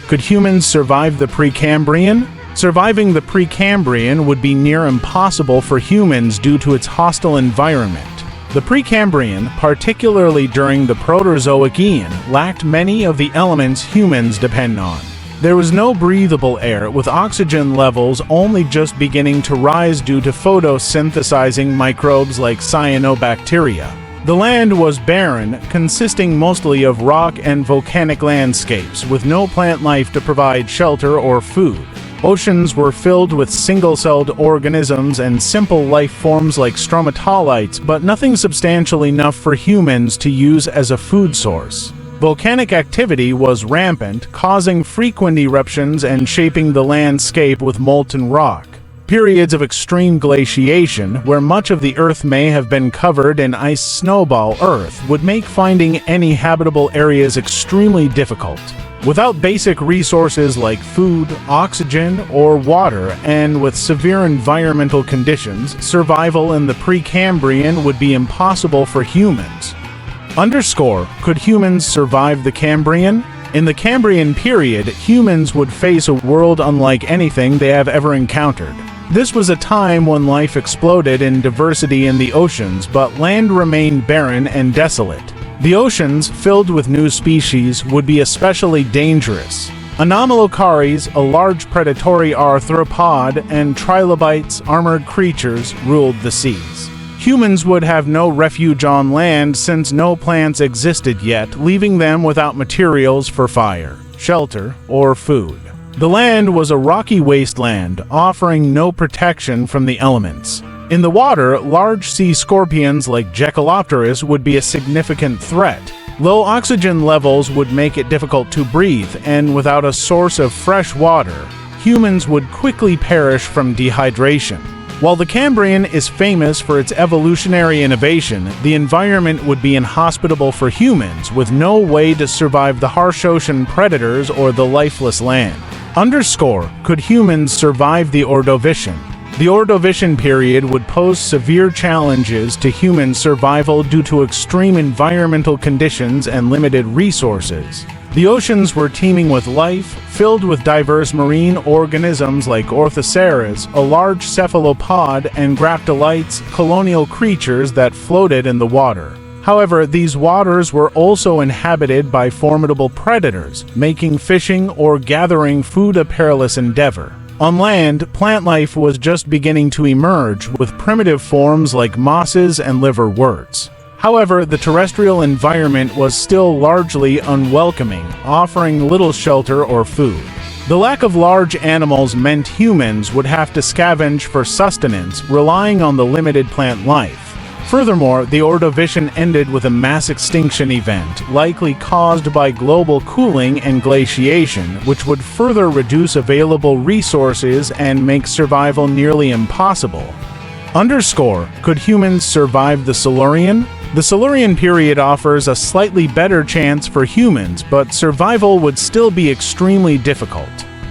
Could humans survive the Precambrian? Surviving the Precambrian would be near impossible for humans due to its hostile environment. The Precambrian, particularly during the Proterozoic Eon, lacked many of the elements humans depend on. There was no breathable air, with oxygen levels only just beginning to rise due to photosynthesizing microbes like cyanobacteria. The land was barren, consisting mostly of rock and volcanic landscapes, with no plant life to provide shelter or food. Oceans were filled with single-celled organisms and simple life forms like stromatolites, but nothing substantial enough for humans to use as a food source. Volcanic activity was rampant, causing frequent eruptions and shaping the landscape with molten rock. Periods of extreme glaciation, where much of the Earth may have been covered in ice snowball Earth, would make finding any habitable areas extremely difficult. Without basic resources like food, oxygen, or water, and with severe environmental conditions, survival in the Precambrian would be impossible for humans. Could humans survive the Cambrian? In the Cambrian period, humans would face a world unlike anything they have ever encountered. This was a time when life exploded in diversity in the oceans, but land remained barren and desolate. The oceans, filled with new species, would be especially dangerous. Anomalocaries, a large predatory arthropod, and trilobites, armored creatures, ruled the seas. Humans would have no refuge on land since no plants existed yet, leaving them without materials for fire, shelter, or food. The land was a rocky wasteland, offering no protection from the elements. In the water, large sea scorpions like Jekalopterus would be a significant threat. Low oxygen levels would make it difficult to breathe, and without a source of fresh water, humans would quickly perish from dehydration. While the Cambrian is famous for its evolutionary innovation, the environment would be inhospitable for humans, with no way to survive the harsh ocean predators or the lifeless land. Could humans survive the Ordovician? The Ordovician period would pose severe challenges to human survival due to extreme environmental conditions and limited resources. The oceans were teeming with life, filled with diverse marine organisms like Orthoceras, a large cephalopod, and graptolites, colonial creatures that floated in the water. However, these waters were also inhabited by formidable predators, making fishing or gathering food a perilous endeavor. On land, plant life was just beginning to emerge, with primitive forms like mosses and liverworts. However, the terrestrial environment was still largely unwelcoming, offering little shelter or food. The lack of large animals meant humans would have to scavenge for sustenance, relying on the limited plant life. Furthermore, the Ordovician ended with a mass extinction event, likely caused by global cooling and glaciation, which would further reduce available resources and make survival nearly impossible. Could humans survive the Silurian? The Silurian period offers a slightly better chance for humans, but survival would still be extremely difficult.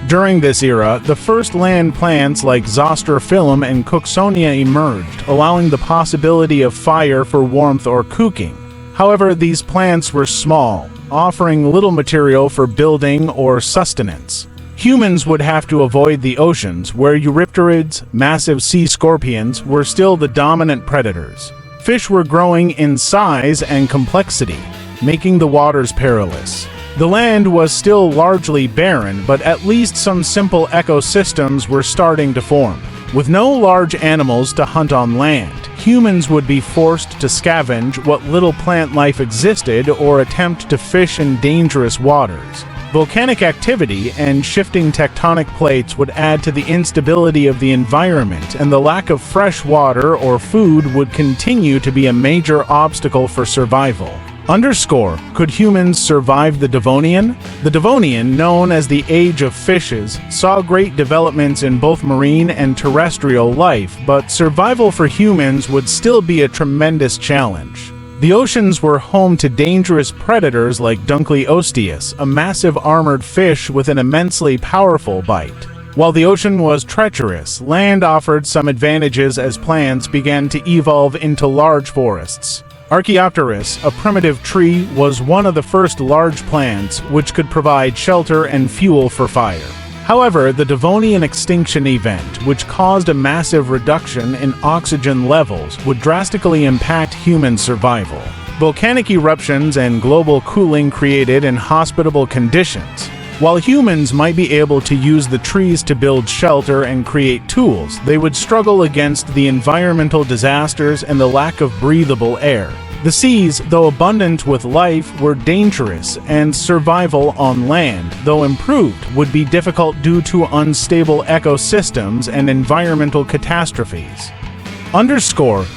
During this era, the first land plants like Zostrophyllum and Cooksonia emerged, allowing the possibility of fire for warmth or cooking. However, these plants were small, offering little material for building or sustenance. Humans would have to avoid the oceans, where eurypterids, massive sea scorpions, were still the dominant predators. Fish were growing in size and complexity, making the waters perilous. The land was still largely barren, but at least some simple ecosystems were starting to form. With no large animals to hunt on land, humans would be forced to scavenge what little plant life existed or attempt to fish in dangerous waters. Volcanic activity and shifting tectonic plates would add to the instability of the environment, and the lack of fresh water or food would continue to be a major obstacle for survival. Could humans survive the Devonian? The Devonian, known as the Age of Fishes, saw great developments in both marine and terrestrial life, but survival for humans would still be a tremendous challenge. The oceans were home to dangerous predators like Dunkleosteus, a massive armored fish with an immensely powerful bite. While the ocean was treacherous, land offered some advantages as plants began to evolve into large forests. Archaeopteris, a primitive tree, was one of the first large plants which could provide shelter and fuel for fire. However, the Devonian extinction event, which caused a massive reduction in oxygen levels, would drastically impact human survival. Volcanic eruptions and global cooling created inhospitable conditions. While humans might be able to use the trees to build shelter and create tools, they would struggle against the environmental disasters and the lack of breathable air. The seas, though abundant with life, were dangerous, and survival on land, though improved, would be difficult due to unstable ecosystems and environmental catastrophes.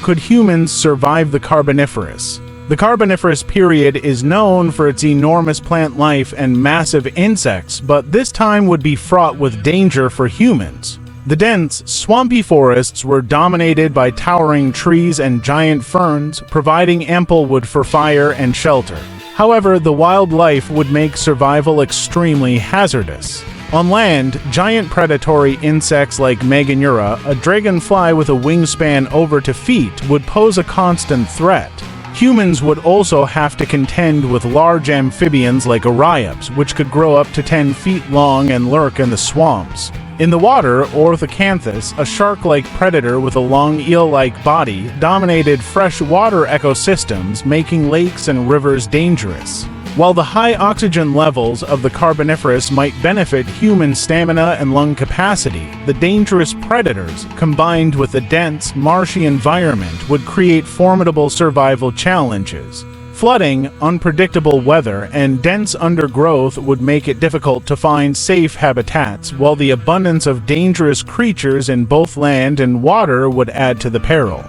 Could humans survive the Carboniferous? The Carboniferous period is known for its enormous plant life and massive insects, but this time would be fraught with danger for humans. The dense, swampy forests were dominated by towering trees and giant ferns, providing ample wood for fire and shelter. However, the wildlife would make survival extremely hazardous. On land, giant predatory insects like Meganeura, a dragonfly with a wingspan over 2 feet, would pose a constant threat. Humans would also have to contend with large amphibians like Archaeops, which could grow up to 10 feet long and lurk in the swamps. In the water, Orthocanthus, a shark-like predator with a long eel-like body, dominated freshwater ecosystems, making lakes and rivers dangerous. While the high oxygen levels of the Carboniferous might benefit human stamina and lung capacity, the dangerous predators, combined with the dense, marshy environment, would create formidable survival challenges. Flooding, unpredictable weather, and dense undergrowth would make it difficult to find safe habitats, while the abundance of dangerous creatures in both land and water would add to the peril.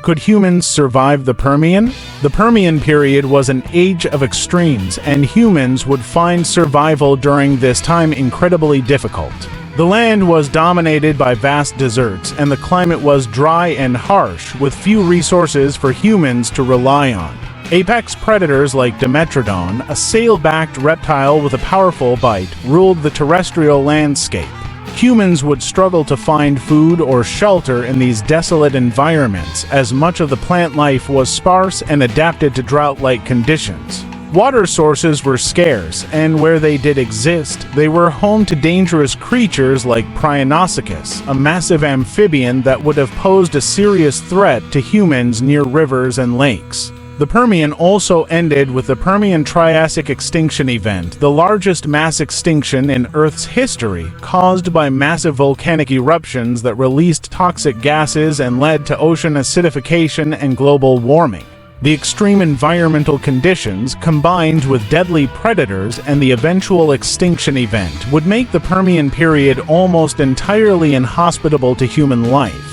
Could humans survive the Permian? The Permian period was an age of extremes, and humans would find survival during this time incredibly difficult. The land was dominated by vast deserts, and the climate was dry and harsh, with few resources for humans to rely on. Apex predators like Dimetrodon, a sail-backed reptile with a powerful bite, ruled the terrestrial landscape. Humans would struggle to find food or shelter in these desolate environments, as much of the plant life was sparse and adapted to drought-like conditions. Water sources were scarce, and where they did exist, they were home to dangerous creatures like Prionosuchus, a massive amphibian that would have posed a serious threat to humans near rivers and lakes. The Permian also ended with the Permian-Triassic extinction event, the largest mass extinction in Earth's history, caused by massive volcanic eruptions that released toxic gases and led to ocean acidification and global warming. The extreme environmental conditions, combined with deadly predators and the eventual extinction event, would make the Permian period almost entirely inhospitable to human life.